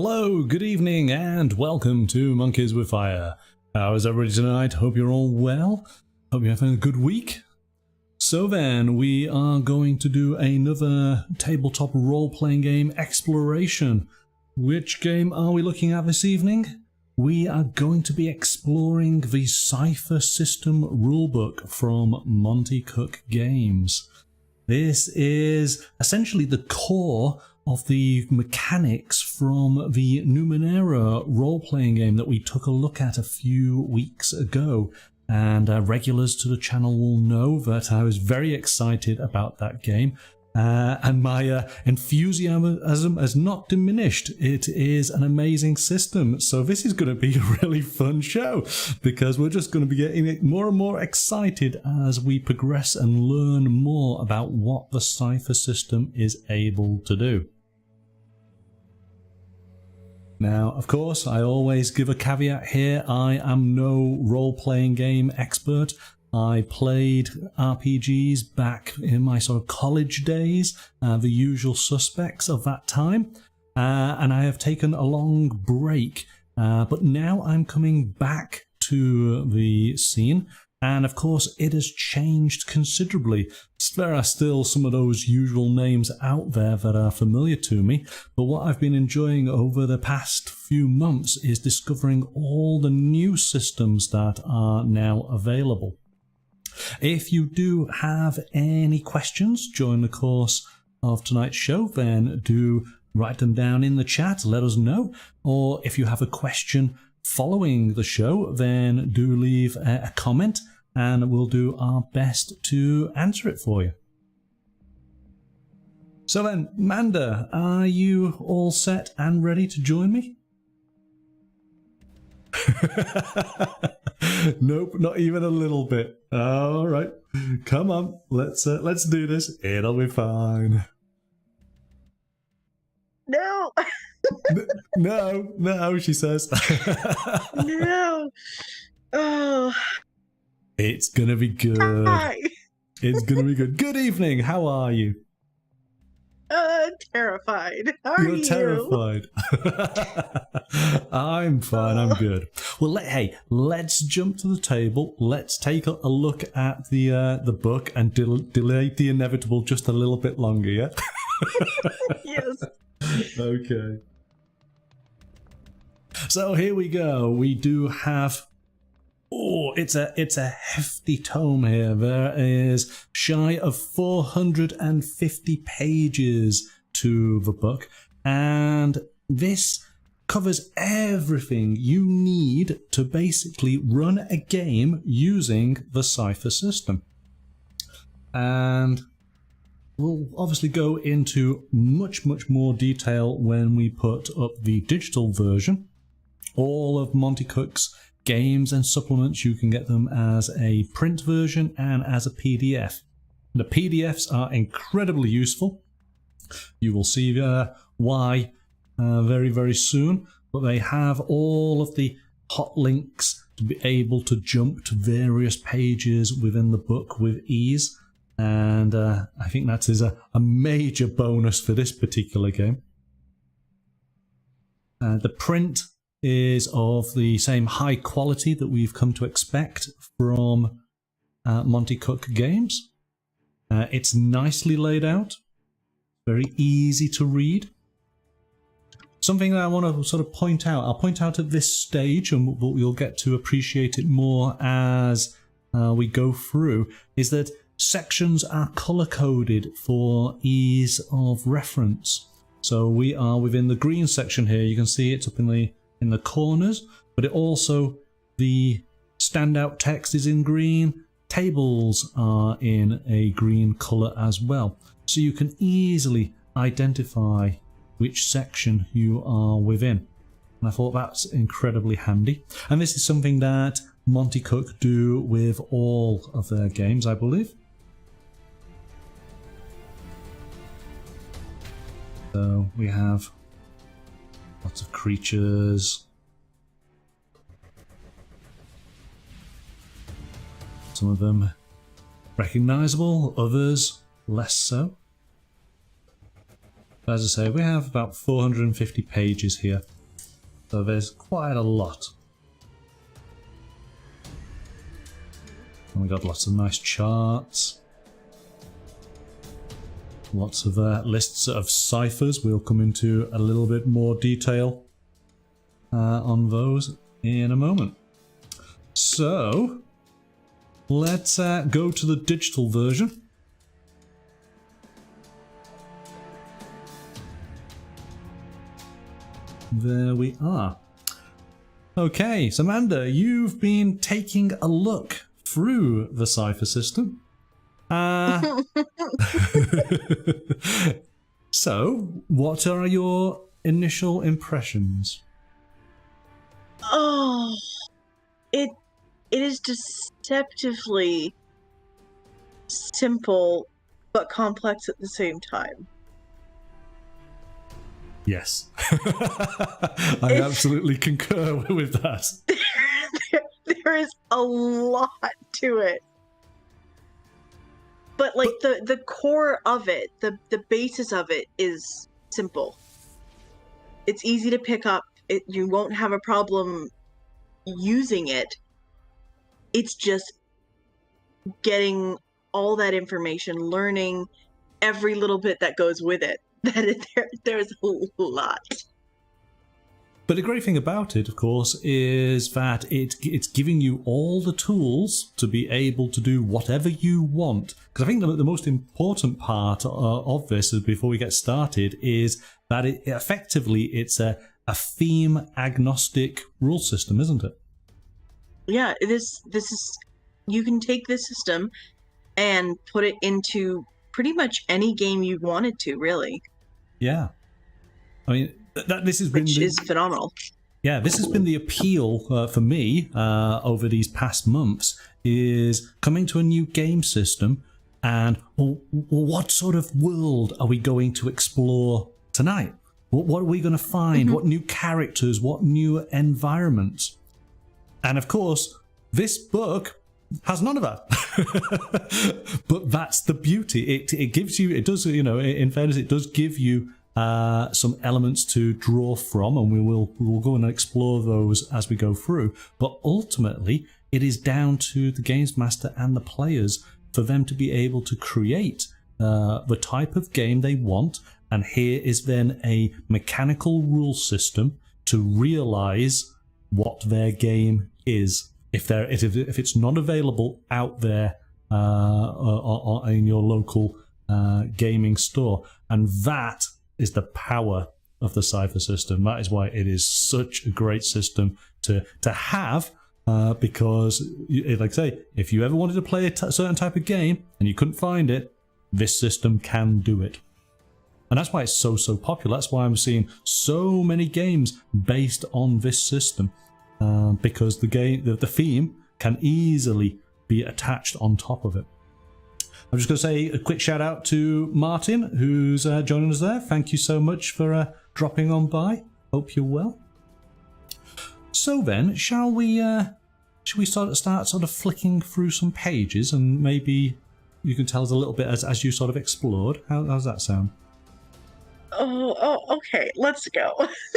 Hello, good evening, and welcome to Monkeys with Fire. How is everybody tonight? Hope you're all well. Hope you're having a good week. So then, we are going to do another tabletop role-playing game exploration. Which game are we looking at this evening? We are going to be exploring the Cypher System Rulebook from Monte Cook Games. This is essentially the core of the mechanics from the Numenera role-playing game that we took a look at a few weeks ago. And regulars to the channel will know that I was very excited about that game. And my enthusiasm has not diminished. It is an amazing system. So this is going to be a really fun show because we're just going to be getting more and more excited as we progress and learn more about what the Cypher system is able to do. Now, of course, I always give a caveat here. I am no role-playing game expert. I played RPGs back in my sort of college days, the usual suspects of that time, and I have taken a long break, but now I'm coming back to the scene, and of course it has changed considerably. There are still some of those usual names out there that are familiar to me, but what I've been enjoying over the past few months is discovering all the new systems that are now available. If you do have any questions during the course of tonight's show, then do write them down in the chat, let us know. Or if you have a question following the show, then do leave a comment and we'll do our best to answer it for you. So then, Manda, are you all set and ready to join me? Nope, not even a little bit. All right, come on, let's do this. It'll be fine. No. No, she says. No. Oh. It's gonna be good. Hi. It's gonna be good. Good evening. How are you? Terrified. How are you? You're terrified. I'm fine. I'm good. Well, hey, let's jump to the table. Let's take a look at the book and delay the inevitable just a little bit longer. Yeah. Yes. Okay. So here we go. We do have. Oh, it's a hefty tome here. There is shy of 450 pages to the book, and this covers everything you need to basically run a game using the Cypher system. And we'll obviously go into much more detail when we put up the digital version. All of Monte Cook's games and supplements, you can get them as a print version and as a PDF. The PDFs are incredibly useful. You will see why very soon, but they have all of the hot links to be able to jump to various pages within the book with ease, and I think that is a major bonus for this particular game. The print is of the same high quality that we've come to expect from Monte Cook Games. It's nicely laid out, very easy to read. Something that I want to sort of point out, I'll point out at this stage, and we'll get to appreciate it more as we go through, is that sections are color-coded for ease of reference. So we are within the green section here. You can see it's up in the corners, but it also, the standout text is in green, tables are in a green color as well, so you can easily identify which section you are within. And I thought that's incredibly handy, and this is something that Monte Cook do with all of their games, I believe. So we have lots of creatures. Some of them recognizable, others less so. As I say, we have about 450 pages here, so there's quite a lot. And we got lots of nice charts. Lots of lists of ciphers. We'll come into a little bit more detail on those in a moment. So, let's go to the digital version. There we are. Okay, so Amanda, you've been taking a look through the Cypher system. So, what are your initial impressions? Oh, it is deceptively simple but complex at the same time. Yes. I absolutely concur with that. There is a lot to it. But like the core of it, the basis of it is simple. It's easy to pick up. You won't have a problem using it. It's just getting all that information, learning every little bit that goes with it. There's a lot. But the great thing about it, of course, is that it's giving you all the tools to be able to do whatever you want. Because I think the most important part of this, before we get started, is that it's a theme agnostic rule system, isn't it? Yeah, this is, you can take this system and put it into pretty much any game you wanted to, really. Yeah. I mean, this has been which is phenomenal. Yeah, this has been the appeal for me over these past months, is coming to a new game system and what sort of world are we going to explore tonight? What are we going to find? Mm-hmm. What new characters? What new environments? And of course, this book has none of that. But that's the beauty. It gives you, it does, you know, in fairness, it does give you some elements to draw from, and we will go and explore those as we go through. But ultimately, it is down to the games master and the players for them to be able to create the type of game they want. And here is then a mechanical rule system to realize what their game is. If it's not available out there or in your local gaming store, and that is the power of the Cypher system. That is why it is such a great system to have, because, like I say, if you ever wanted to play a certain type of game and you couldn't find it, this system can do it. And that's why it's so popular. That's why I'm seeing so many games based on this system, because the theme can easily be attached on top of it. I'm just going to say a quick shout out to Martin, who's joining us there. Thank you so much for dropping on by. Hope you're well. So then, shall we start sort of flicking through some pages, and maybe you can tell us a little bit as you sort of explored. How's that sound? Oh, okay. Let's go.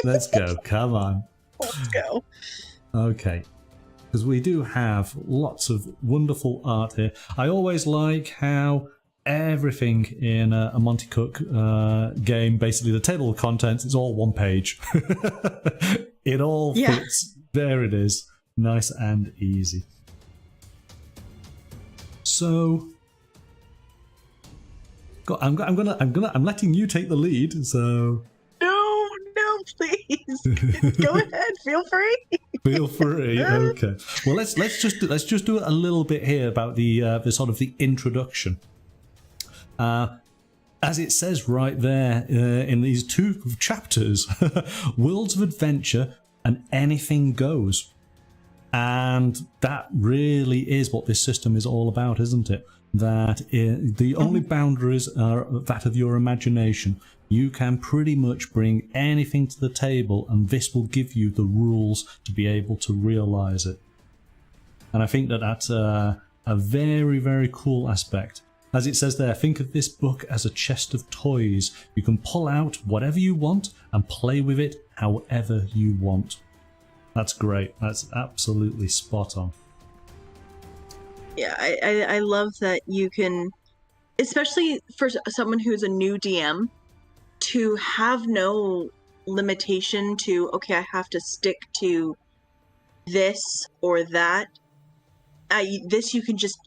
Let's go. Come on. Let's go. Okay. Because we do have lots of wonderful art here. I always like how everything in a Monte Cook game, basically the table of contents, is all one page. It all fits. There it is. Nice and easy. So, I'm letting you take the lead. So. No, please. Go ahead. Feel free. Feel free. Okay. Well, let's just do a little bit here about the sort of the introduction. As it says right there in these two chapters, worlds of adventure and anything goes, and that really is what this system is all about, isn't it? That the only boundaries are that of your imagination. You can pretty much bring anything to the table, and this will give you the rules to be able to realize it. And I think that that's a very, very cool aspect As it says there, think of this book as a chest of toys. You can pull out whatever you want and play with it however you want. That's great. That's absolutely spot on. Yeah, I love that you can, especially for someone who's a new DM, to have no limitation to, okay, I have to stick to this or that. This you can just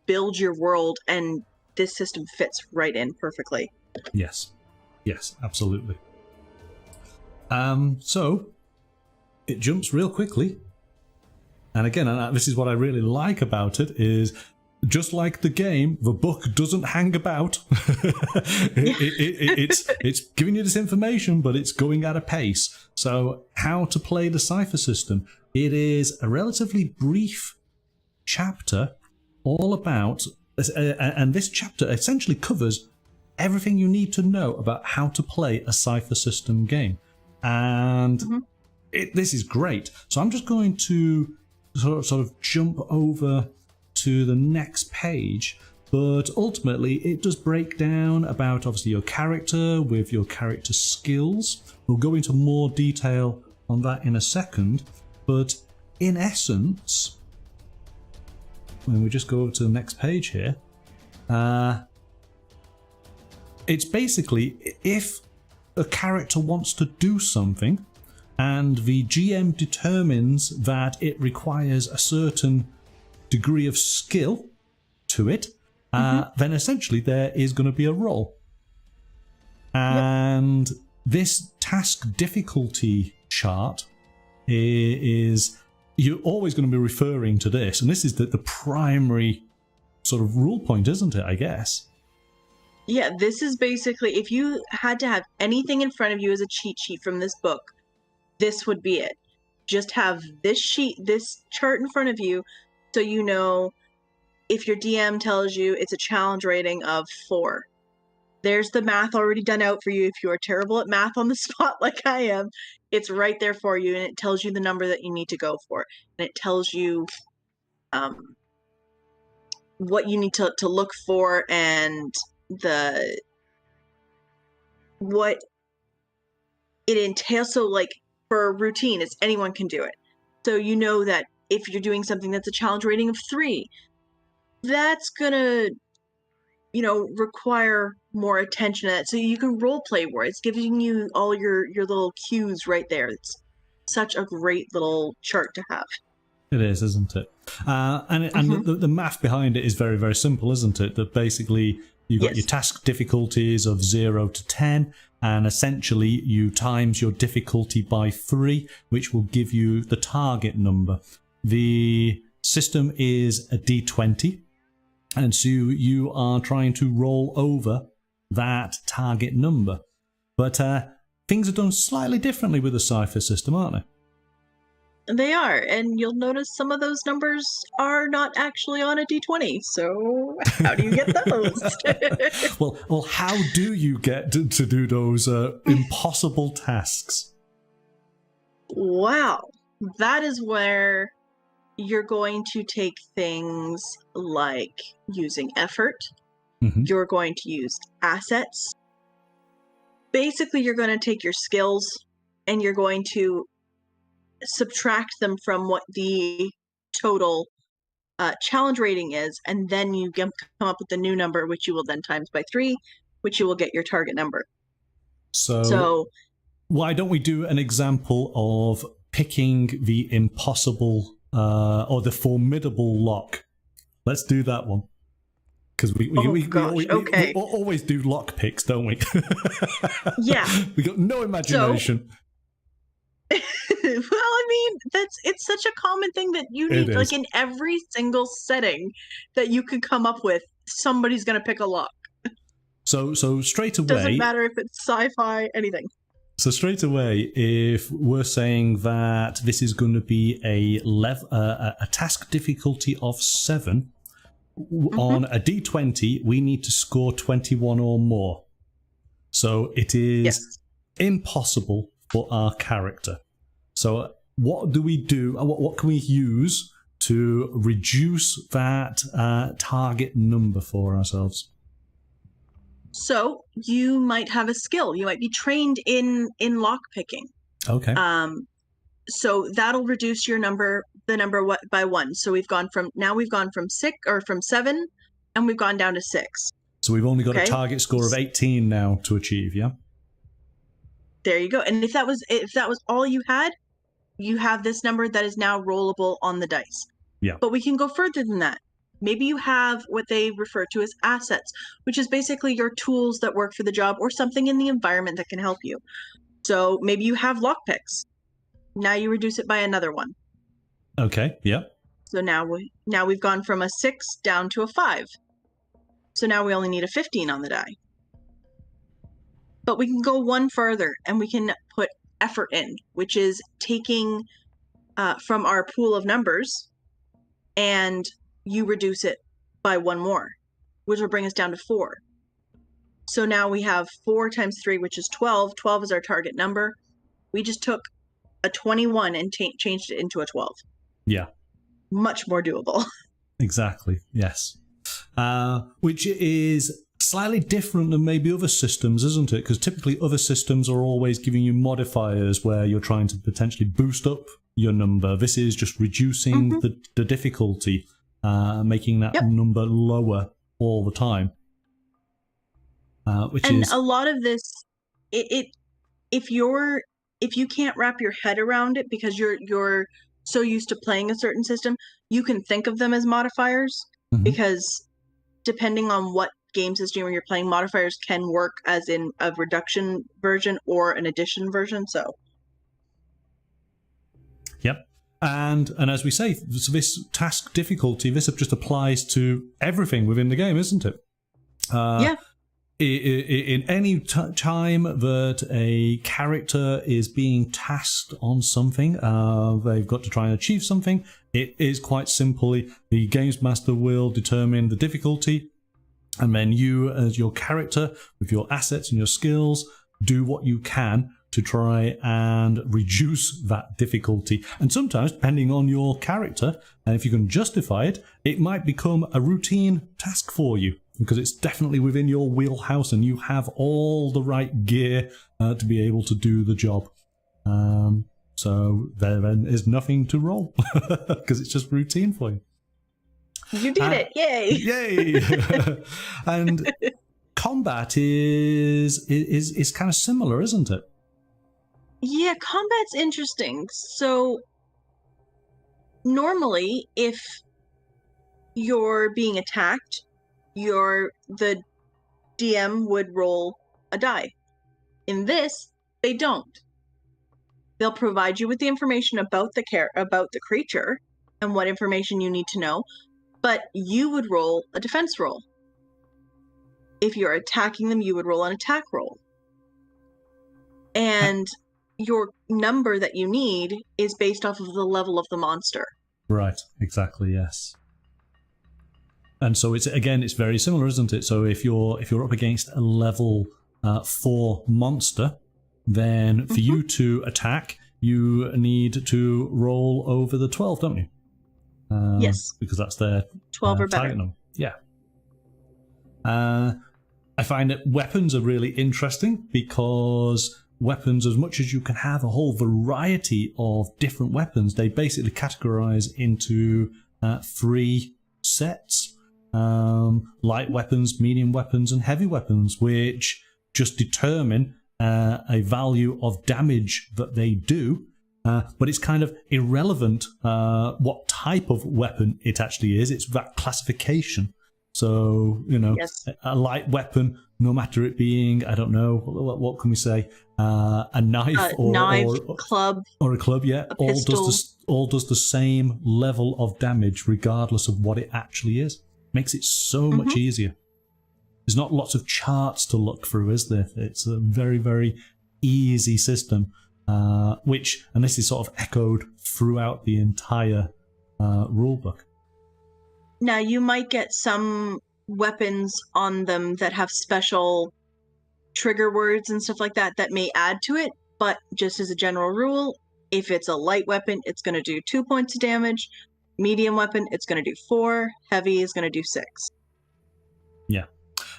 build your world, and this system fits right in perfectly. Yes, absolutely. So it jumps real quickly, and again, this is what I really like about it, is just like the game, the book doesn't hang about. It's giving you this information, but it's going at a pace. So how to play the Cypher system. It is a relatively brief chapter all about, and this chapter essentially covers everything you need to know about how to play a Cypher system game. And this is great. So I'm just going to sort of jump over to the next page, but ultimately it does break down about obviously your character with your character skills. We'll go into more detail on that in a second, but in essence, when we just go over to the next page here, it's basically if a character wants to do something and the GM determines that it requires a certain degree of skill to it, then essentially there is going to be a roll. And this task difficulty chart is, you're always going to be referring to this, and this is the primary sort of rule point, isn't it, I guess? Yeah, this is basically, if you had to have anything in front of you as a cheat sheet from this book, this would be it. Just have this sheet, this chart in front of you, so you know if your DM tells you it's a challenge rating of 4. There's the math already done out for you. If you are terrible at math on the spot like I am, it's right there for you, and it tells you the number that you need to go for. And it tells you what you need to look for, and what it entails. So like for a routine, it's anyone can do it. So you know that if you're doing something that's a challenge rating of 3, that's gonna, require more attention to that. So you can role play more. It's giving you all your little cues right there. It's such a great little chart to have. It is, isn't it? And the math behind it is very, very simple, isn't it? That basically you've got your task difficulties of 0 to 10, and essentially you times your difficulty by 3, which will give you the target number. The system is a d20, and so you are trying to roll over that target number. But things are done slightly differently with the Cypher system, aren't they? They are, and you'll notice some of those numbers are not actually on a d20, so how do you get those? well, how do you get to do those impossible tasks? Wow, that is where you're going to take things like using effort. You're going to use assets. Basically, you're going to take your skills and you're going to subtract them from what the total challenge rating is, and then you come up with the new number, which you will then times by 3, which you will get your target number. So why don't we do an example of picking the impossible or the formidable lock? Let's do that one. Because we always do lock picks, don't we? Yeah. We got no imagination. Well, I mean, it's such a common thing that you need, like in every single setting that you could come up with, somebody's going to pick a lock. So straight away, doesn't matter if it's sci-fi, anything. So straight away, if we're saying that this is going to be a task difficulty of 7 on a d20, we need to score 21 or more. So it is impossible for our character. So what do we do? What can we use to reduce that target number for ourselves? So you might have a skill. You might be trained in lock picking. Okay. So that'll reduce the number by 1. So we've gone from 7, and we've gone down to 6. So we've only got a target score of 18 now to achieve, yeah? There you go. And if that was all you had, you have this number that is now rollable on the dice. Yeah. But we can go further than that. Maybe you have what they refer to as assets, which is basically your tools that work for the job or something in the environment that can help you. So maybe you have lockpicks. Now you reduce it by another 1. Okay, yeah. So now we've gone from a 6 down to a 5. So now we only need a 15 on the die. But we can go 1 further, and we can put effort in, which is taking from our pool of numbers, and you reduce it by 1 more, which will bring us down to 4. So now we have 4 times 3, which is 12. 12 is our target number. We just took a 21 and changed it into a 12. Yeah. Much more doable. Exactly, yes. Which is slightly different than maybe other systems, isn't it? Because typically other systems are always giving you modifiers where you're trying to potentially boost up your number. This is just reducing the difficulty, making that number lower all the time. And a lot of this, if you can't wrap your head around it because you're so used to playing a certain system, you can think of them as modifiers, because depending on what game system you're playing, modifiers can work as in a reduction version or an addition version. So yep. And as we say, so this task difficulty, this just applies to everything within the game, isn't it? Yeah. In any time that a character is being tasked on something, they've got to try and achieve something, it is quite simply the Games Master will determine the difficulty, and then you, as your character, with your assets and your skills, do what you can to try and reduce that difficulty. And sometimes, depending on your character, and if you can justify it, it might become a routine task for you, because it's definitely within your wheelhouse and you have all the right gear to be able to do the job. So there then is nothing to roll, because it's just routine for you. You did it! Yay! Yay! And combat is kind of similar, isn't it? Yeah, combat's interesting. So normally, if you're being attacked, the DM would roll a die. In this, they don't. They'll provide you with the information about the creature and what information you need to know, but you would roll a defense roll. If you're attacking them, you would roll an attack roll. And your number that you need is based off of the level of the monster. Right, exactly, yes. And so it's very similar, isn't it? So if you're up against a level 4 monster, then for you to attack, you need to roll over the 12, don't you? Yes. Because that's their 12 or better. number. Yeah. I find that weapons are really interesting, because weapons, as much as you can have a whole variety of different weapons, they basically categorize into 3 sets. Light weapons, medium weapons, and heavy weapons, which just determine a value of damage that they do, but it's kind of irrelevant what type of weapon it actually is. It's that classification. So, yes. A light weapon, no matter it being, I don't know, what can we say, a knife, or club, or a club, yeah, all does the same level of damage regardless of what it actually is. Makes it so much easier. There's not lots of charts to look through, is there? It's a very, very easy system, and this is sort of echoed throughout the entire rulebook. Now, you might get some weapons on them that have special trigger words and stuff like that that may add to it, but just as a general rule, if it's a light weapon, it's going to do 2 points of damage. Medium weapon, it's going to do 4. Heavy is going to do 6. Yeah.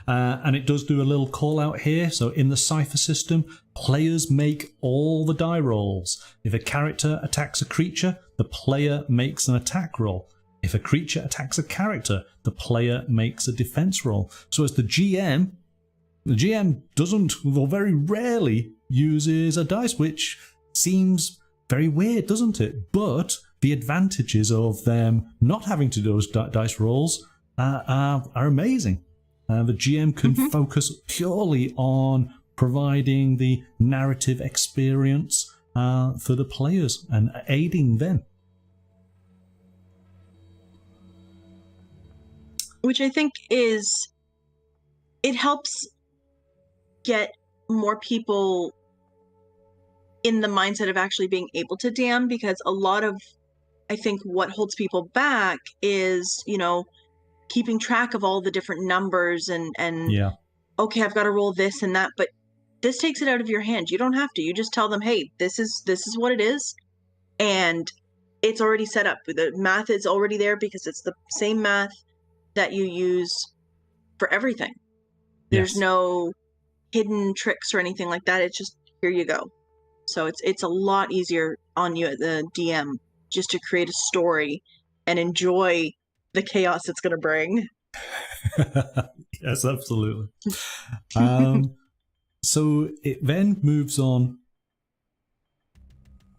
And it does do a little call out here. So in the Cypher system, players make all the die rolls. If a character attacks a creature, the player makes an attack roll. If a creature attacks a character, the player makes a defense roll. So as the GM doesn't, or very rarely, uses a dice, which seems very weird, doesn't it? But the advantages of them not having to do those dice rolls are amazing. The GM can focus purely on providing the narrative experience for the players and aiding them. Which I think it helps get more people in the mindset of actually being able to DM, because a lot of, I think, what holds people back is, keeping track of all the different numbers and yeah. Okay, I've got to roll this and that, but this takes it out of your hands. You don't have to. You just tell them, hey, this is what it is, and it's already set up. The math is already there because it's the same math that you use for everything. There's no hidden tricks or anything like that. It's just, here you go. So it's a lot easier on you, the DM, just to create a story and enjoy the chaos it's going to bring. Yes, absolutely. So it then moves on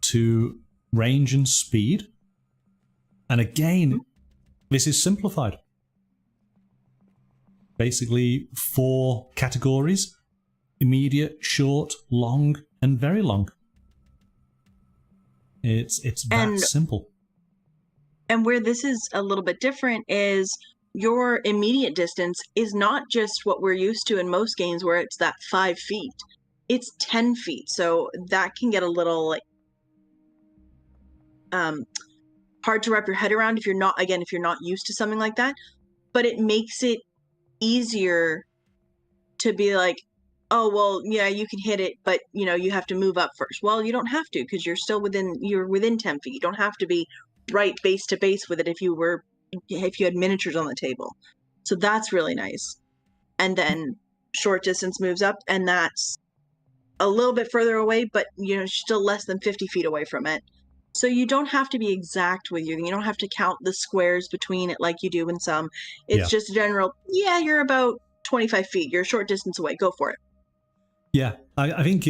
to range and speed. And again, this is simplified. Basically 4 categories: immediate, short, long, and very long. It's that simple. And where this is a little bit different is your immediate distance is not just what we're used to in most games where it's that 5 feet. It's 10 feet. So that can get a little hard to wrap your head around if you're not used to something like that. But it makes it easier to be like, oh, well, yeah, you can hit it, but you have to move up first. Well, you don't have to, because you're within 10 feet. You don't have to be right base to base with it if you had miniatures on the table. So that's really nice. And then short distance moves up, and that's a little bit further away, but still less than 50 feet away from it. So you don't have to be exact with you don't have to count the squares between it like you do in some. It's just a general, you're about 25 feet, you're a short distance away, go for it. Yeah, I think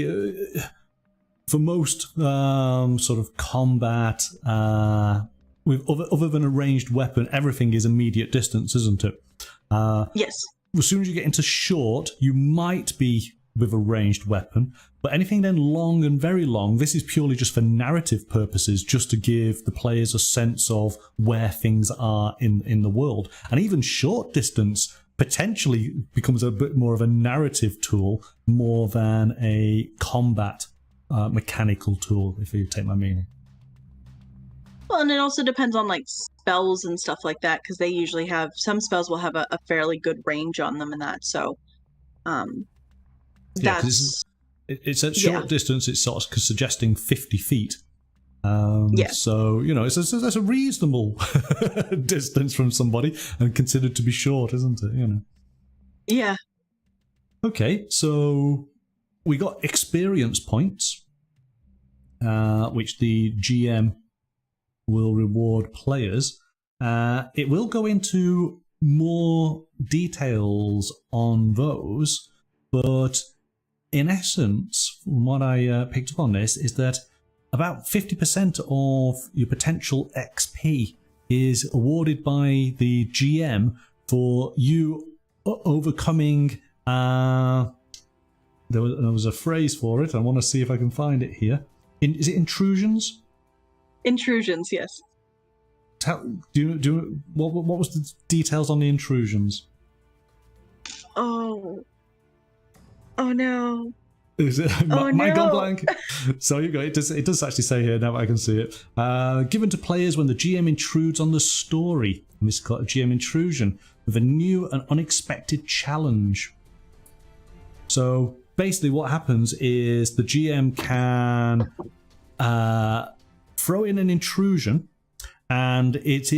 for most sort of combat, with other than a ranged weapon, everything is immediate distance, isn't it? Yes. As soon as you get into short, you might be with a ranged weapon, but anything then long and very long, this is purely just for narrative purposes, just to give the players a sense of where things are in the world. And even short distance potentially becomes a bit more of a narrative tool more than a combat mechanical tool, if you take my meaning. Well, and it also depends on spells and stuff like that, because they usually have, some spells will have a fairly good range on them and that. So that's it's at short distance. It's sort of suggesting 50 feet. So that's a reasonable distance from somebody and considered to be short, isn't it? Yeah. Okay, so we got experience points, which the GM will reward players. It will go into more details on those, but in essence, from what I picked up on this, is that about 50% of your potential XP is awarded by the GM for you overcoming... there was a phrase for it. I want to see if I can find it here. Is it intrusions? Intrusions, yes. What was the details on the intrusions? Oh no. Is it? Mind gone blank. So you go. It does actually say here now. I can see it. Given to players when the GM intrudes on the story. And this is called a GM intrusion with a new and unexpected challenge. So basically, what happens is the GM can throw in an intrusion, and it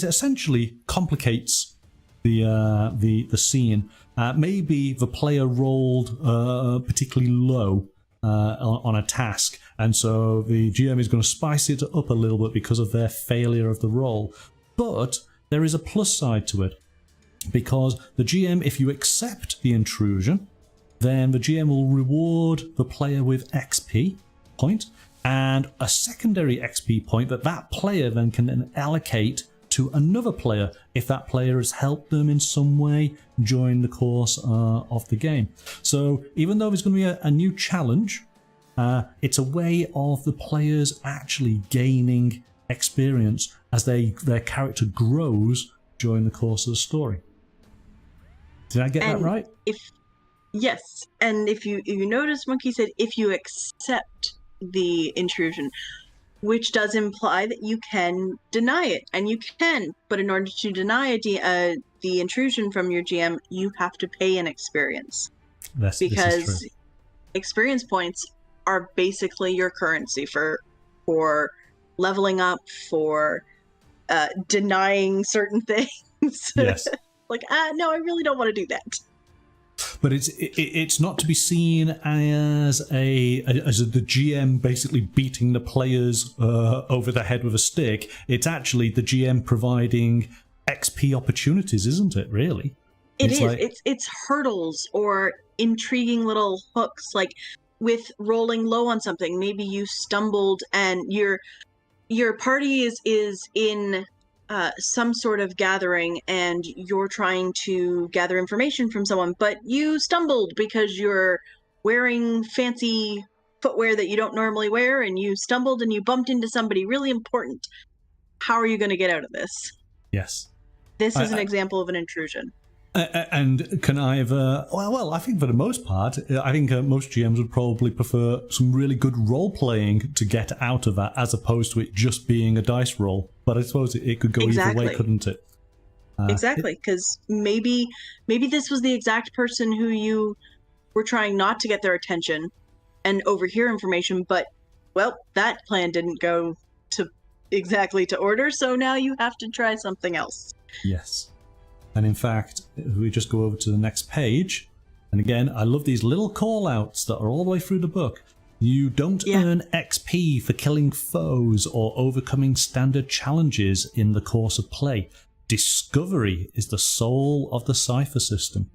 essentially complicates the scene. Maybe the player rolled particularly low on a task, and so the GM is going to spice it up a little bit because of their failure of the roll. But there is a plus side to it, because the GM, if you accept the intrusion, then the GM will reward the player with XP point and a secondary XP point that player then can then allocate to another player if that player has helped them in some way during the course of the game. So even though there's going to be a new challenge, it's a way of the players actually gaining experience as their character grows during the course of the story. Did I get that right? Yes, and if you notice, Monkey said if you accept the intrusion, which does imply that you can deny it, and you can, but in order to deny the intrusion from your GM, you have to pay an experience. Because experience points are basically your currency for leveling up, for denying certain things. Yes. Like, no, I really don't want to do that. But it's not to be seen as the GM basically beating the players over the head with a stick. It's actually the GM providing XP opportunities, isn't it? Really, it's hurdles or intriguing little hooks, like with rolling low on something. Maybe you stumbled and your party is in some sort of gathering, and you're trying to gather information from someone, but you stumbled because you're wearing fancy footwear that you don't normally wear, and you stumbled and you bumped into somebody really important. How are you going to get out of this? Yes. This is an example of an intrusion. And can either... Well, I think for the most part, I think most GMs would probably prefer some really good role-playing to get out of that, as opposed to it just being a dice roll. But I suppose it could go either way, couldn't it? Exactly, because maybe this was the exact person who you were trying not to get their attention and overhear information, but, well, that plan didn't go exactly to order, so now you have to try something else. Yes. And in fact, if we just go over to the next page, and again, I love these little call-outs that are all the way through the book. You don't earn XP for killing foes or overcoming standard challenges in the course of play. Discovery is the soul of the Cypher system.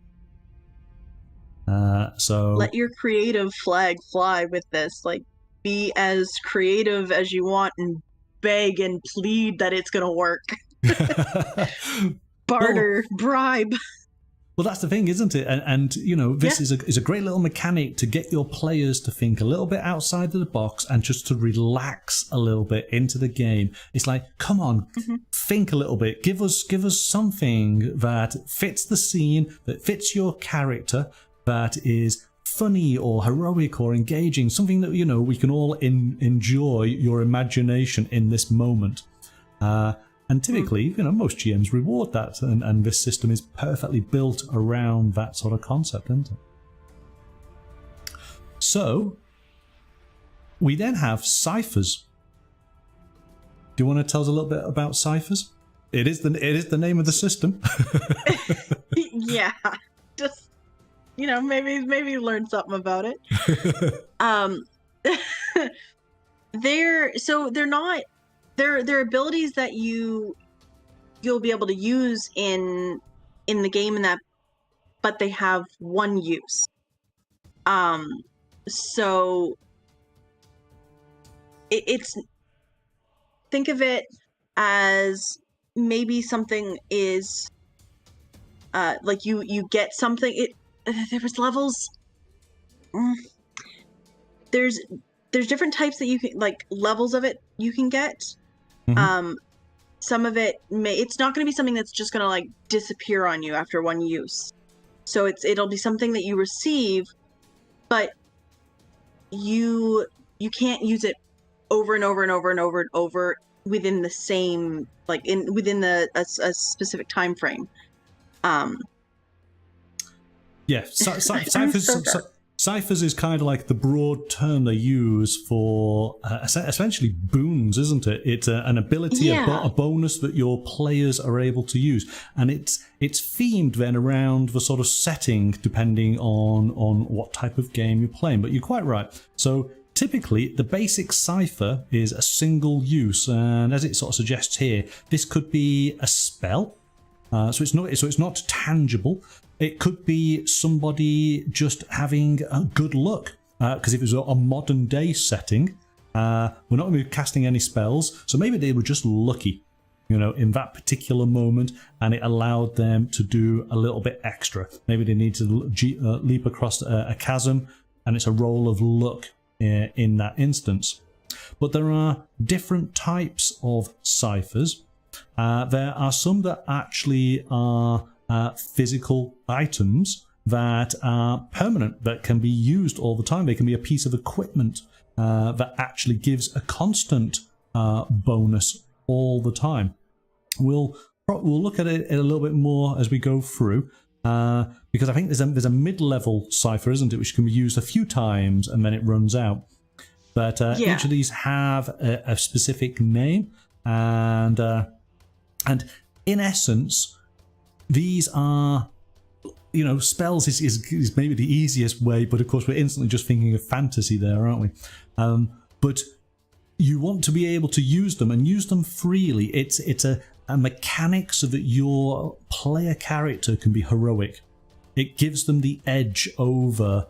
So let your creative flag fly with this. Like, be as creative as you want and beg and plead that it's going to work. Barter, bribe. Well, that's the thing, isn't it? And you know, this is a great little mechanic to get your players to think a little bit outside of the box and just to relax a little bit into the game. It's like, come on, think a little bit. Give us something that fits the scene, that fits your character, that is funny or heroic or engaging. Something that, you know, we can all enjoy your imagination in this moment. And typically, you know, most GMs reward that, and this system is perfectly built around that sort of concept, isn't it? So, we then have ciphers. Do you want to tell us a little bit about ciphers? It is the name of the system. Yeah, just, you know, maybe learn something about it. They're abilities that you'll be able to use in the game, and that, but they have one use. So it's think of it as maybe something is like you get something. There was levels. There's different types that you can, like, levels of it you can get. Some of it it's not going to be something that's just going to, like, disappear on you after one use. So it'll be something that you receive, but you can't use it over and over and over and over and over within the same, like, within a specific time frame. Yeah, ciphers. ciphers is kind of like the broad term they use for essentially boons, isn't it? It's an ability, a bonus that your players are able to use, and it's themed then around the sort of setting depending on what type of game you're playing. But you're quite right. So typically, the basic cipher is a single use, and as it sort of suggests here, this could be a spell. So it's not tangible. It could be somebody just having good luck, because if it's a modern day setting, we're not going to be casting any spells, so maybe they were just lucky, in that particular moment, and it allowed them to do a little bit extra. Maybe they need to leap across a chasm, and it's a roll of luck in that instance. But there are different types of ciphers. There are some that actually are physical items that are permanent, that can be used all the time. They can be a piece of equipment that actually gives a constant bonus all the time. We'll look at it a little bit more as we go through, because I think there's a mid-level cipher, isn't it, which can be used a few times and then it runs out. But each of these have a specific name, and in essence, these are, spells is maybe the easiest way, but of course we're instantly just thinking of fantasy there, aren't we? But you want to be able to use them and use them freely. It's a mechanic so that your player character can be heroic. It gives them the edge over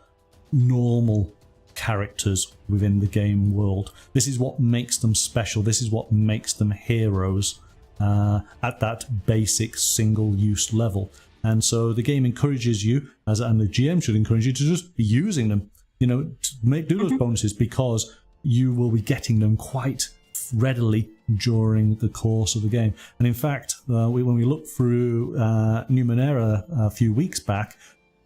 normal characters within the game world. This is what makes them special. This is what makes them heroes. At that basic single-use level, and so the game encourages you, and the GM should encourage you to just be using them, to do those bonuses, because you will be getting them quite readily during the course of the game. And in fact, when we looked through Numenera a few weeks back,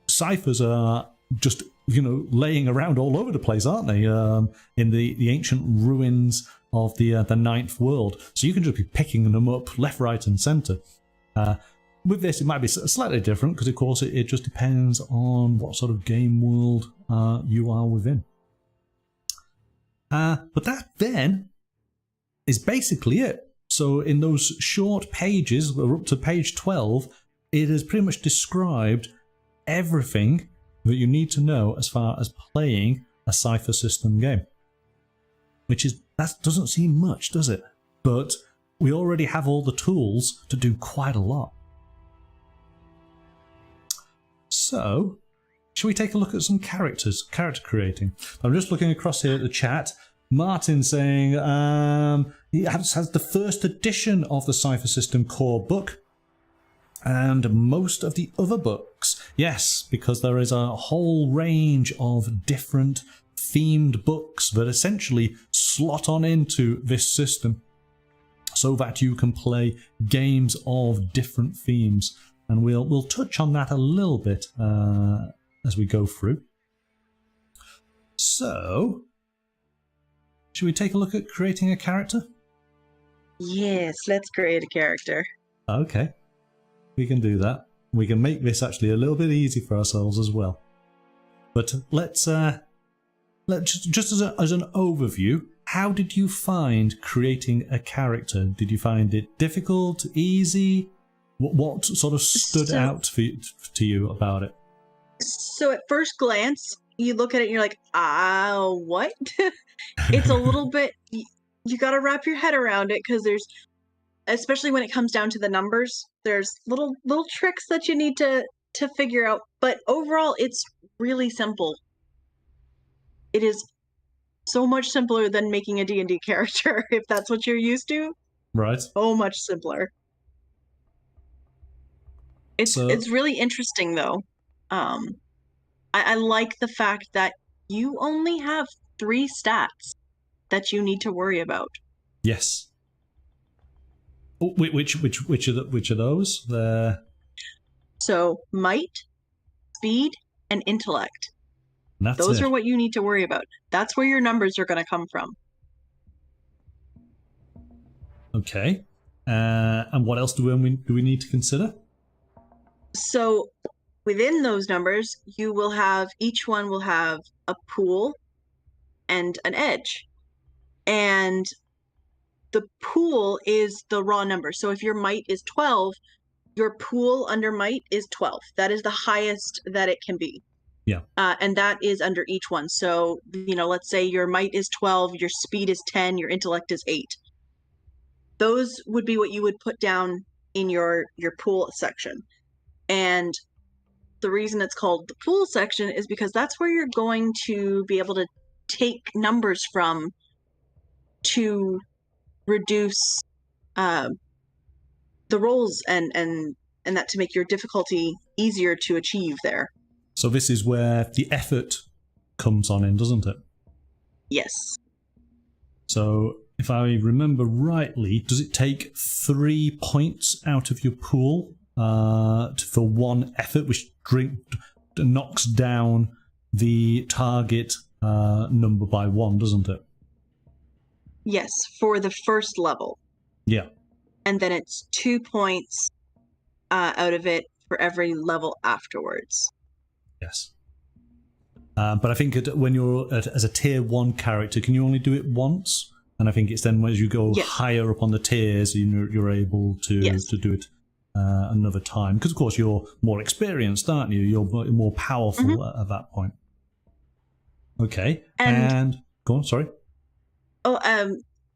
ciphers are just laying around all over the place, aren't they? In the ancient ruins of the ninth world, so you can just be picking them up left, right, and centre. With this, it might be slightly different because, of course, it just depends on what sort of game world you are within. But that then is basically it. So in those short pages, we're up to page 12, it has pretty much described everything that you need to know as far as playing a Cypher System game. That doesn't seem much, does it? But we already have all the tools to do quite a lot. So, shall we take a look at some character creating? I'm just looking across here at the chat. Martin saying he has the first edition of the Cypher System core book and most of the other books. Yes, because there is a whole range of different themed books that essentially slot on into this system so that you can play games of different themes, and we'll touch on that a little bit as we go through. So, should we take a look at creating a character? Yes, let's create a character. Okay, we can do that. We can make this actually a little bit easy for ourselves as well. But let's just as an overview, how did you find creating a character? Did you find it difficult, easy? What sort of stood out to you about it? So at first glance, you look at it and you're like, what? It's a little bit, you got to wrap your head around it, because there's, especially when it comes down to the numbers, there's little tricks that you need to figure out. But overall, it's really simple. It is so much simpler than making a D&D character, if that's what you're used to. Right. So much simpler. It's really interesting, though. I like the fact that you only have 3 stats that you need to worry about. Yes. Which are those? So might, speed, and intellect. Those are what you need to worry about. That's where your numbers are going to come from. And what else do we need to consider? So within those numbers, you will have, each one will have a pool and an edge. And the pool is the raw number. So if your might is 12, your pool under might is 12. That is the highest that it can be. Yeah. And that is under each one. So, let's say your might is 12, your speed is 10, your intellect is 8. Those would be what you would put down in your pool section. And the reason it's called the pool section is because that's where you're going to be able to take numbers from to reduce the rolls and that, to make your difficulty easier to achieve there. So this is where the effort comes on in, doesn't it? Yes. So if I remember rightly, does it take 3 points out of your pool for one effort, which knocks down the target number by 1, doesn't it? Yes, for the first level. Yeah. And then it's 2 points out of it for every level afterwards. Yes. But I think when you're as a tier 1 character, can you only do it once? And I think it's then as you go higher up on the tiers, you're able to do it another time. Because, of course, you're more experienced, aren't you? You're more powerful at that point. Okay. And go on, sorry. Oh,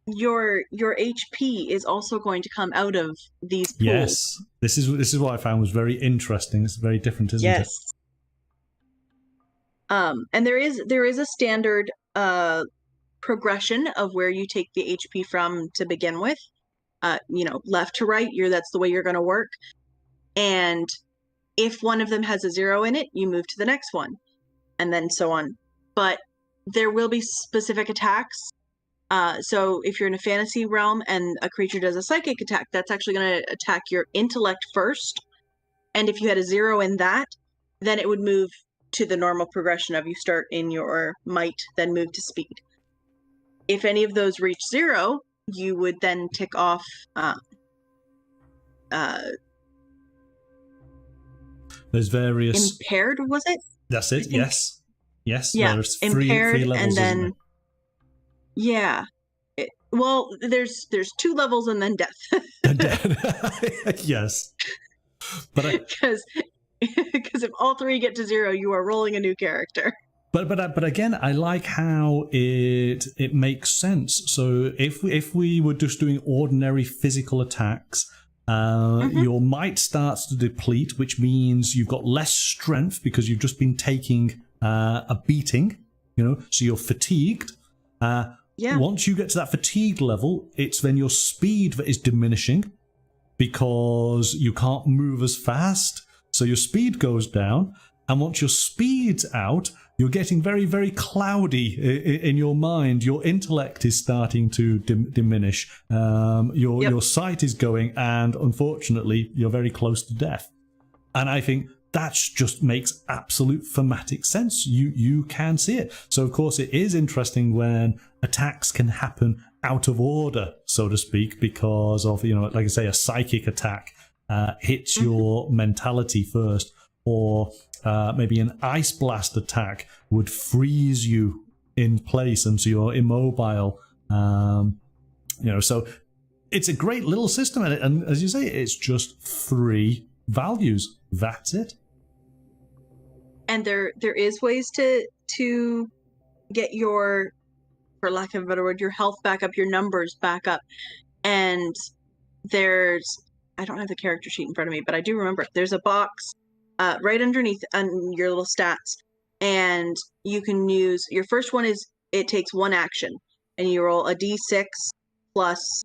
your HP is also going to come out of these pools. Yes. This is what I found was very interesting. It's very different, isn't it? And there is a standard progression of where you take the HP from to begin with. Left to right, that's the way you're going to work. And if one of them has a 0 in it, you move to the next one, and then so on. But there will be specific attacks. So if you're in a fantasy realm and a creature does a psychic attack, that's actually going to attack your intellect first. And if you had a 0 in that, then it would move to the normal progression of you start in your might, then move to speed. If any of those reach 0, you would then tick off there's various impaired, was it? That's it. Yes. Yeah, there's impaired, three levels, and then well, there's 2 levels and then death. Yes, but because if all 3 get to 0, you are rolling a new character. But again, I like how it makes sense. So if we were just doing ordinary physical attacks, your might starts to deplete, which means you've got less strength because you've just been taking a beating. So you're fatigued. Once you get to that fatigue level, it's then your speed that is diminishing because you can't move as fast. So your speed goes down, and once your speed's out, you're getting very, very cloudy in your mind. Your intellect is starting to diminish. Your sight is going, and unfortunately, you're very close to death. And I think that just makes absolute thematic sense. You can see it. So, of course, it is interesting when attacks can happen out of order, so to speak, because of, like I say, a psychic attack hits your mentality first, or maybe an ice blast attack would freeze you in place, and so you're immobile. So it's a great little system, and as you say, it's just 3 values. That's it. And there is ways to get your, for lack of a better word, your health back up, your numbers back up. And I don't have the character sheet in front of me, but I do remember there's a box right underneath your little stats, and you can use, your first one is, it takes 1 action, and you roll a d6 plus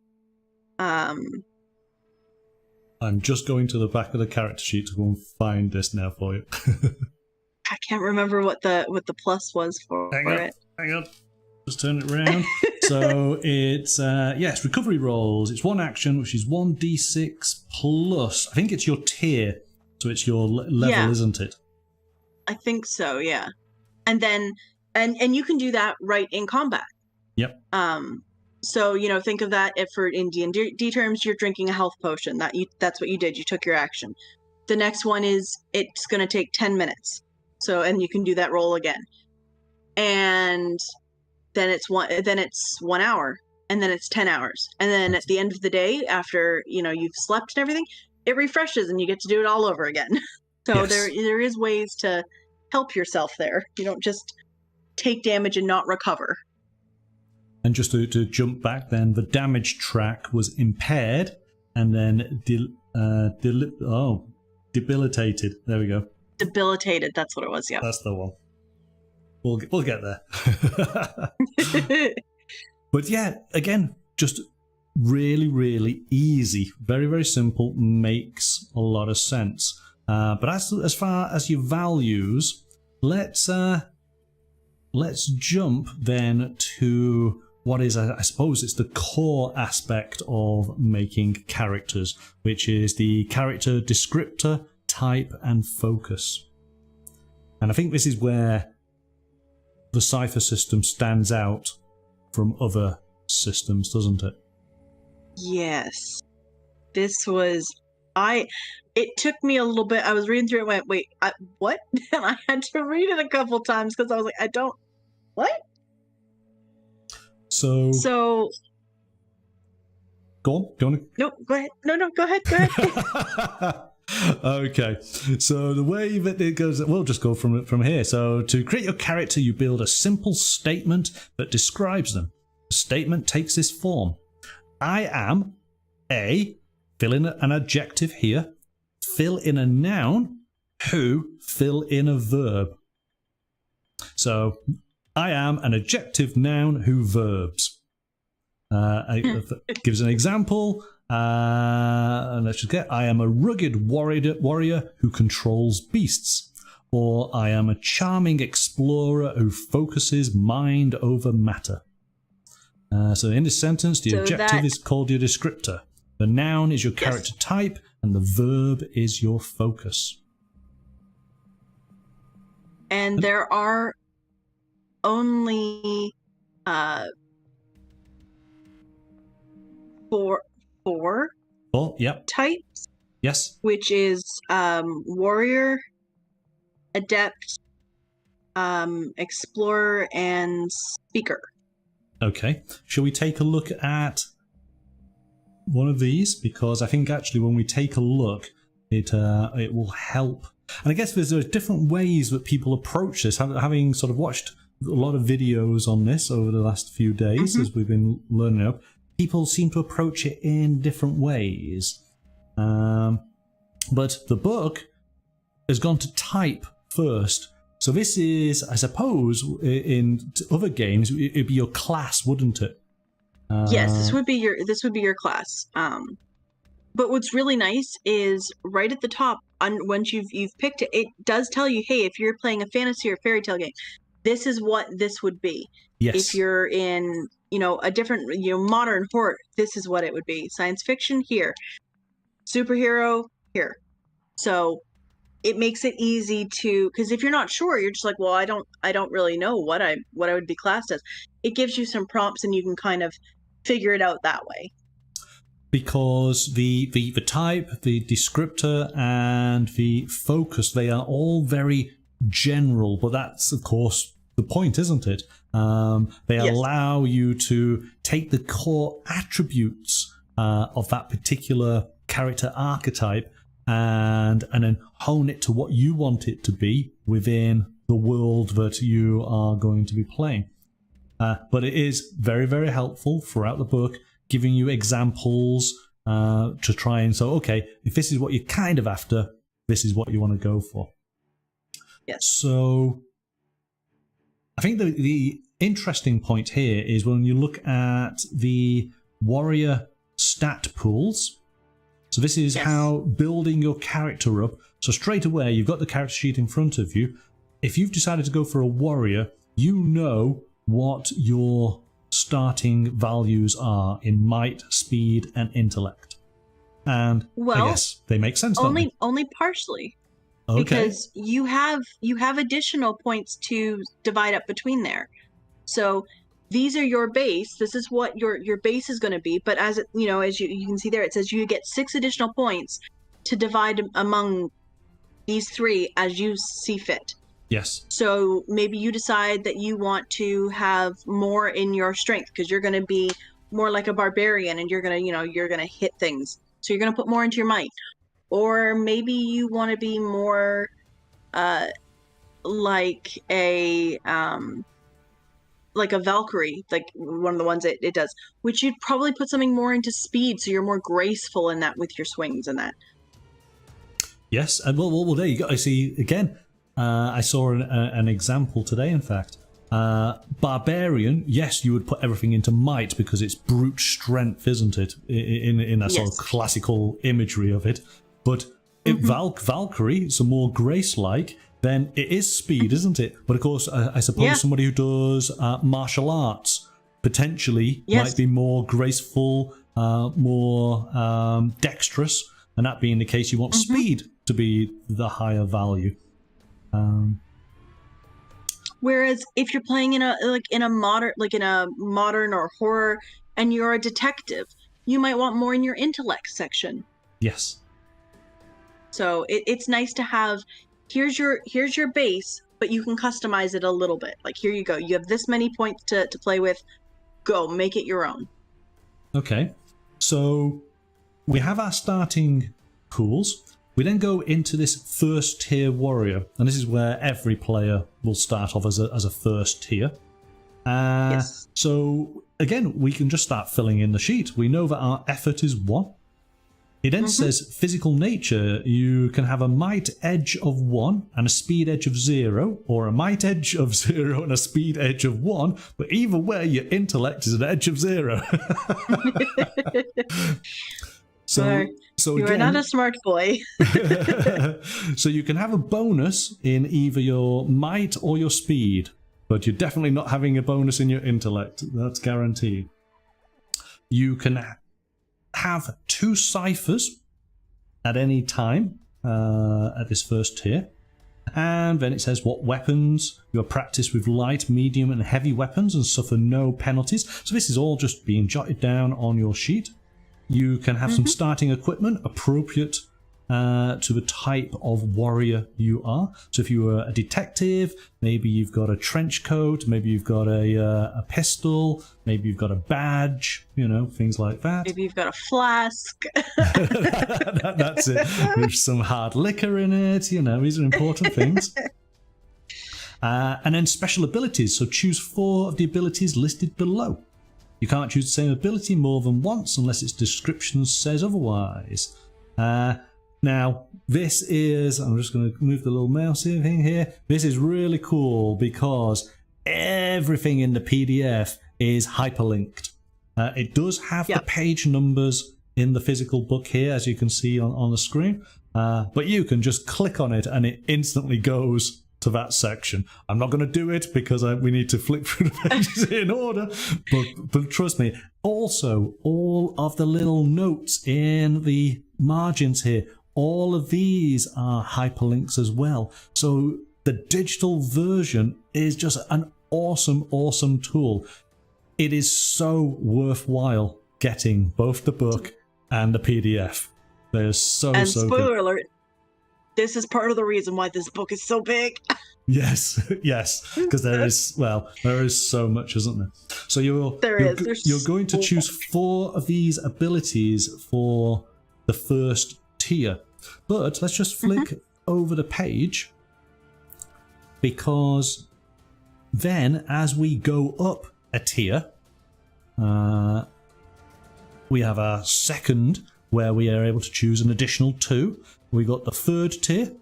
I'm just going to the back of the character sheet to go and find this now for you. I can't remember what the plus was for it. Hang on. Just turn it around. So it's it's recovery rolls. It's 1 action, which is 1d6 plus, I think it's your tier. So it's your level, isn't it? I think so, yeah. And then and you can do that right in combat. Yep. So, think of that in D&D terms, you're drinking a health potion. That's what you did. You took your action. the next one is it's going to take 10 minutes. So, and you can do that roll again. And then it's 1 hour, and then it's 10 hours. And then at the end of the day, after, you've slept and everything, it refreshes and you get to do it all over again. So Yes. there is ways to help yourself there. You don't just take damage and not recover. And just to jump back then, the damage track was impaired and then debilitated. There we go. Debilitated, that's what it was, yeah. That's the one. We'll get there. But yeah, again, just really, really easy. Very, very simple. Makes a lot of sense. But as far as your values, let's jump then to what is, I suppose, it's the core aspect of making characters, which is the character descriptor, type, and focus. And I think this is where the Cypher system stands out from other systems, doesn't it? Yes. This was... It took me a little bit. I was reading through it and went, wait, what? And I had to read it a couple times because I was like, what? So go on. Do you want to... No, go ahead. No, go ahead. Okay, so the way that it goes, we'll just go from here. So to create your character, you build a simple statement that describes them. The statement takes this form: I am A, fill in an adjective here, fill in a noun, who, fill in a verb. So I am an adjective, noun, who, verbs. Gives an example. And let's just get, I am a rugged warrior who controls beasts. Or I am a charming explorer who focuses mind over matter. So in this sentence, the adjective is called your descriptor. The noun is your character type, and the verb is your focus. And there are only four Yep. types. Yes. Which is warrior, adept, explorer, and speaker. Okay. Shall we take a look at one of these? Because I think actually when we take a look, it will help. And I guess there's different ways that people approach this. Having sort of watched a lot of videos on this over the last few days as we've been learning up, people seem to approach it in different ways. But the book has gone to type first. So this is, I suppose, in other games, it'd be your class, wouldn't it? Yes, this would be your class. But what's really nice is right at the top, once you've picked it, it does tell you, hey, if you're playing a fantasy or fairy tale game, this is what this would be. Yes. If you're in, a different, modern horror, this is what it would be. Science fiction, here. Superhero, here. So it makes it easy to, because if you're not sure, you're just like, well, I don't really know what I would be classed as. It gives you some prompts and you can kind of figure it out that way. Because the type, the descriptor, and the focus, they are all very general, but that's of course the point, isn't it? They allow you to take the core attributes of that particular character archetype and then hone it to what you want it to be within the world that you are going to be playing. But it is very, very helpful throughout the book, giving you examples to try and so, okay, if this is what you're kind of after, this is what you want to go for. Yes. So I think the interesting point here is when you look at the warrior stat pools. So this is how building your character up. So straight away, you've got the character sheet in front of you. If you've decided to go for a warrior, you know what your starting values are in might, speed, and intellect. And I guess they make sense, don't they? Only partially. Okay. Because you have additional points to divide up between there. So these are your base. This is what your base is going to be. But as you can see there, it says you get 6 additional points to divide among these 3 as you see fit. Yes. So maybe you decide that you want to have more in your strength because you're going to be more like a barbarian and you're going to, you're going to hit things. So you're going to put more into your might. Or maybe you want to be more like a Valkyrie, like one of the ones it does, which you'd probably put something more into speed so you're more graceful in that with your swings and that. Yes, and well, there you go. I see again. I saw an example today, in fact. Barbarian, yes, you would put everything into might because it's brute strength, isn't it? In that sort of classical imagery of it. But if Valkyrie, some more grace-like, then it is speed, isn't it? But of course, I suppose somebody who does martial arts potentially might be more graceful, more dexterous, and that being the case, you want speed to be the higher value. Whereas if you're playing in a modern or horror, and you're a detective, you might want more in your intellect section. Yes. So it's nice to have. Here's your base, but you can customize it a little bit. Like, here you go. You have this many points to play with. Go, make it your own. Okay. So we have our starting pools. We then go into this first tier warrior, and this is where every player will start off as a first tier. Yes. So again, we can just start filling in the sheet. We know that our effort is 1. It then says physical nature. You can have a might edge of 1 and a speed edge of 0, or a might edge of 0 and a speed edge of 1. But either way, your intellect is an edge of 0. So you are not a smart boy. So you can have a bonus in either your might or your speed, but you're definitely not having a bonus in your intellect. That's guaranteed. You can have 2 ciphers at any time at this first tier. And then it says what weapons you are practiced with: light, medium and heavy weapons, and suffer no penalties. So this is all just being jotted down on your sheet. You can have some starting equipment appropriate to the type of warrior you are. So if you were a detective, maybe you've got a trench coat, maybe you've got a pistol, maybe you've got a badge, things like that. Maybe you've got a flask. That's it. With some hard liquor in it, these are important things. And then special abilities. So choose 4 of the abilities listed below. You can't choose the same ability more than once unless its description says otherwise. Now, this is... I'm just going to move the little mouse thing here. This is really cool because everything in the PDF is hyperlinked. It does have the page numbers in the physical book here, as you can see on the screen. But you can just click on it and it instantly goes to that section. I'm not going to do it because we need to flip through the pages in order, but trust me. Also, all of the little notes in the margins here, all of these are hyperlinks as well. So the digital version is just an awesome tool. It is so worthwhile getting both the book and the PDF. They're so and so spoiler good. alert, this is part of the reason why this book is so big. Yes, because there is so much, isn't there? So you're going to choose 4 of these abilities for the first tier. But let's just flick over the page, because then as we go up a tier, we have our second, where we are able to choose an additional 2. We got the 3rd tier.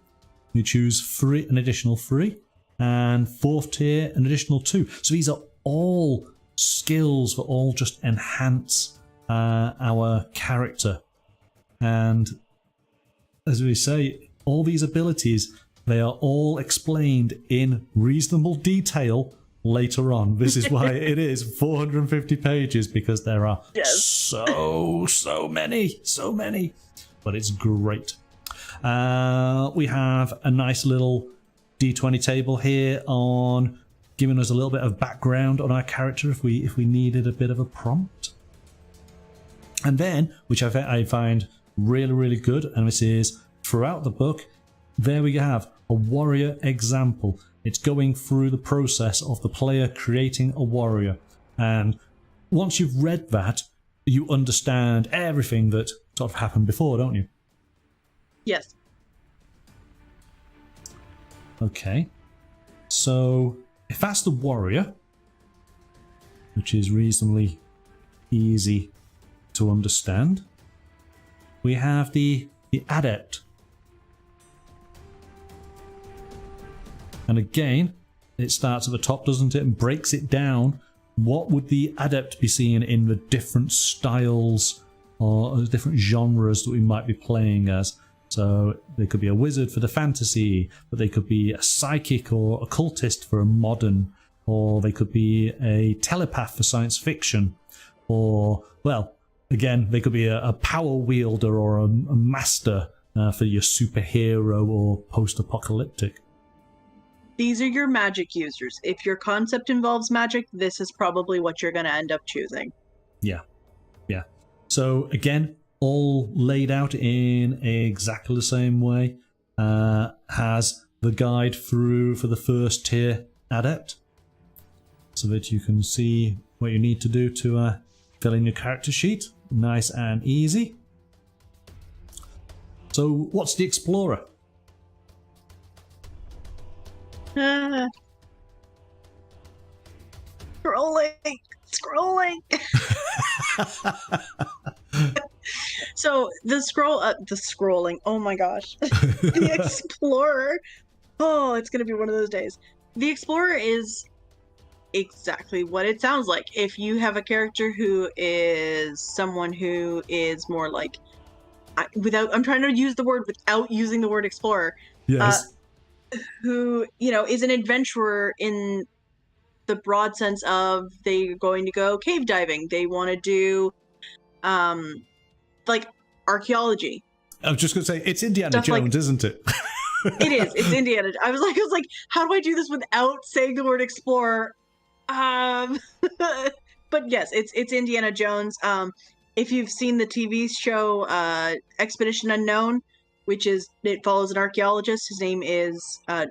You choose an additional 3, and 4th tier, an additional 2. So these are all skills that all just enhance our character. And as we say, all these abilities, they are all explained in reasonable detail later on. This is why it is 450 pages, because there are so many, but it's great. We have a nice little D20 table here on giving us a little bit of background on our character if we needed a bit of a prompt. And then, which I find really good, and this is throughout the book, there we have a warrior example. It's going through the process of the player creating a warrior. And once you've read that, you understand everything that sort of happened before, don't you? Yes. Okay. So, if that's the warrior, which is reasonably easy to understand, we have the adept. And again, it starts at the top, doesn't it, and breaks it down. What would the adept be seeing in the different styles or different genres that we might be playing as? So they could be a wizard for the fantasy, but they could be a psychic or occultist for a modern, or they could be a telepath for science fiction, or, well, again, they could be a power wielder or a master for your superhero or post-apocalyptic. These are your magic users. If your concept involves magic, this is probably what you're going to end up choosing. Yeah. Yeah. So, again, all laid out in exactly the same way. Has the guide through for the first tier adept, so that you can see what you need to do to fill in your character sheet. Nice and easy. So, what's the explorer? Scrolling. So the scrolling. Oh my gosh, the explorer. Oh, it's gonna be one of those days. The explorer is exactly what it sounds like. If you have a character who is someone who is more like, I'm trying to use the word without using the word explorer. Yes. Who, is an adventurer in the broad sense of they're going to go cave diving. They want to do, like, archaeology. I was just going to say, it's Indiana Jones, isn't it? It is. It's Indiana. I was like, how do I do this without saying the word explorer? But yes, it's Indiana Jones. If you've seen the TV show Expedition Unknown, it follows an archaeologist. His name is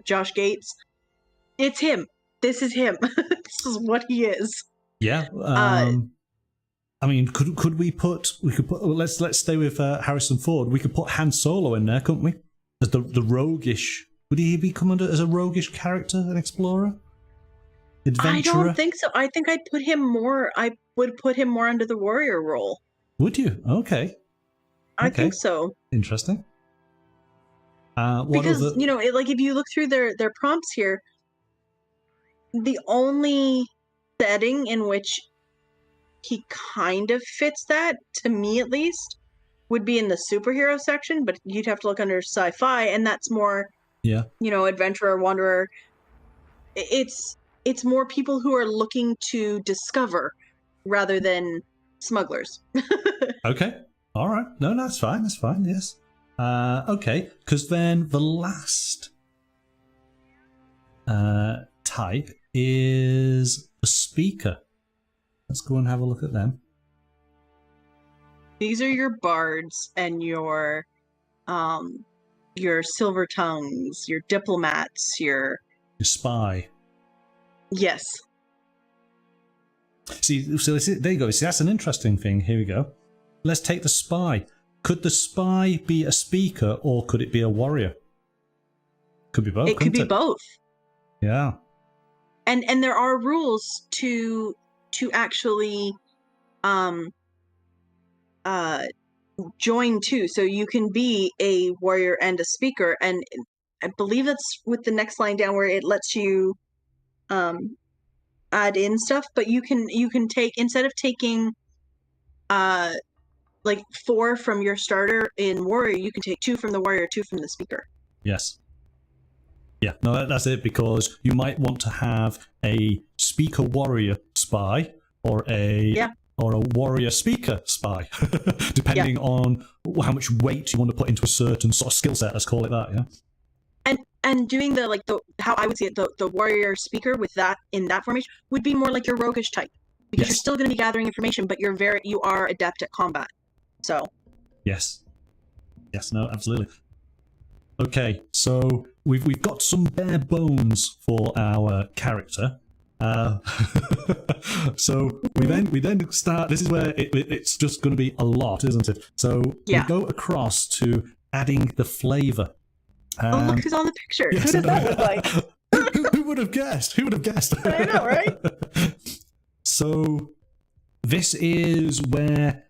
Josh Gates. It's him. This is him. This is what he is. Yeah. I mean, could we put? Let's stay with Harrison Ford. We could put Han Solo in there, couldn't we? As the roguish. Would he become under as a roguish character, an explorer, adventurer? I don't think so. I think I'd put him more. I would put him more under the warrior role. Would you? Okay. I think so. Interesting. Because like if you look through their prompts here, the only setting in which he kind of fits that, to me at least, would be in the superhero section, but you'd have to look under sci-fi, and that's more, adventurer, wanderer. It's more people who are looking to discover rather than smugglers. Okay. All right. No, that's fine. That's fine. Yes. Okay. Because then the last type is a speaker. Let's go and have a look at them. These are your bards and your silver tongues, your diplomats, your spy. Yes. See, so there you go. See, that's an interesting thing. Here we go. Let's take the spy. Could the spy be a speaker or could it be a warrior? Could be both. It could be both. Yeah. And there are rules to actually join too. So you can be a warrior and a speaker, and I believe that's with the next line down where it lets you add in stuff, but you can take, instead of taking like 4 from your starter in warrior, you can take 2 from the warrior, 2 from the speaker. Yes. Yeah, no, that's it, because you might want to have a speaker warrior spy or a warrior speaker spy, depending on how much weight you want to put into a certain sort of skill set. Let's call it that. Yeah. And doing the how I would see it, the warrior speaker with that in that formation would be more like your roguish type, because you're still going to be gathering information, but you are adept at combat. So. Yes. No, absolutely. Okay, So we've got some bare bones for our character. So we then start. This is where it's just going to be a lot, isn't it? So we go across to adding the flavour. Oh, look who's on the picture. Yes, Who does that look like? Who would have guessed? Who would have guessed? I know, right? So this is where